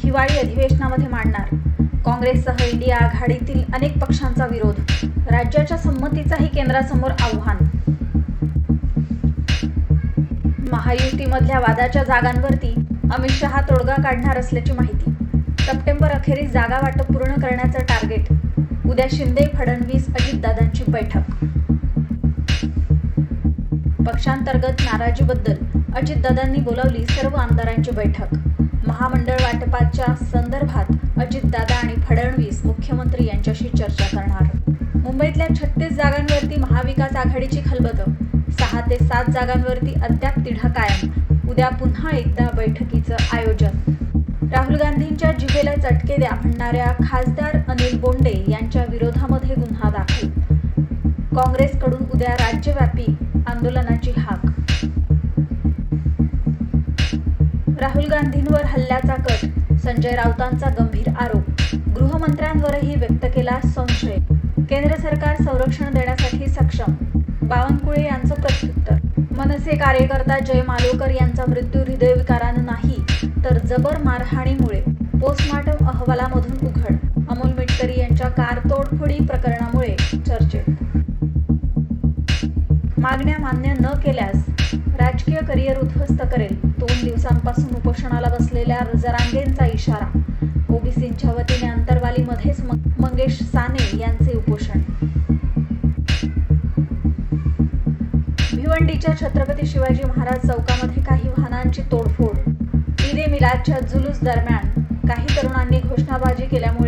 हिवाळी अधिवेशनामध्ये मांडणार. काँग्रेससह इंडिया आघाडीतील अनेक पक्षांचा विरोध. राज्याच्या संमतीचाही केंद्रासमोर आव्हान. महायुतीमधल्या वादाच्या जागांवरती अमित शहा तोडगा काढणार असल्याची माहिती. सप्टेंबर अखेरीस जागा वाटप पूर्ण करण्याचं टार्गेट. उद्या शिंदे, फडणवीस, अजितदादांची बैठक. पक्षांतर्गत नाराजीबद्दल अजितदादांनी बोलावली सर्व आमदारांची बैठक. महामंडळ वाटपाच्या संदर्भात अजितदादा आणि फडणवीस मुख्यमंत्री यांच्याशी चर्चा करणार. मुंबईतल्या 36 जागांवरती महाविकास आघाडीची खलबतं. 6 ते 7 जागांवरती अद्याप तिढा कायम. उद्या पुन्हा एकदा बैठकीचं आयोजन. राहुल गांधींच्या जिभेला चटके द्या म्हणणाऱ्या खासदार अनिल बोंडे यांच्या विरोधामध्ये गुन्हा दाखल. काँग्रेसकडून उद्या राज्यव्यापी आंदोलनाची हाक. राहुल गांधींवर हल्ल्याचा कट. संजय राऊतांचा गंभीर आरोप. गृहमंत्र्यांवरही व्यक्त केला संशय. केंद्र सरकार संरक्षण देण्यासाठी सक्षम. बावनकुळे यांचं प्रत्युत्तर. मनसे कार्यकर्ता जय मालोकर यांचा मृत्यू हृदयविकारानं नाही तर जबर मारहाणीमुळे. पोस्टमॉर्टम अहवालामधून उघड. अमोल मिटकरी यांच्या कार तोडफोडी प्रकरणामुळे चर्चेत. मागण्या मान्य न केल्यास राजकीय करिअर उद्ध्वस्त करेल. 2 दिवसांपासून उपोषणाला बसलेल्या जरांगेंचा इशारा. ओबीसींच्या वतीने अंतरवालीमध्येच मंगेश साने यांचे उपोषण. भिवंडीच्या छत्रपती शिवाजी महाराज चौकामध्ये काही वाहनांची तोडफोड. ईद ए मिलादच्या जुलूस दरम्यान काही तरुणांनी घोषणाबाजी केल्यामुळे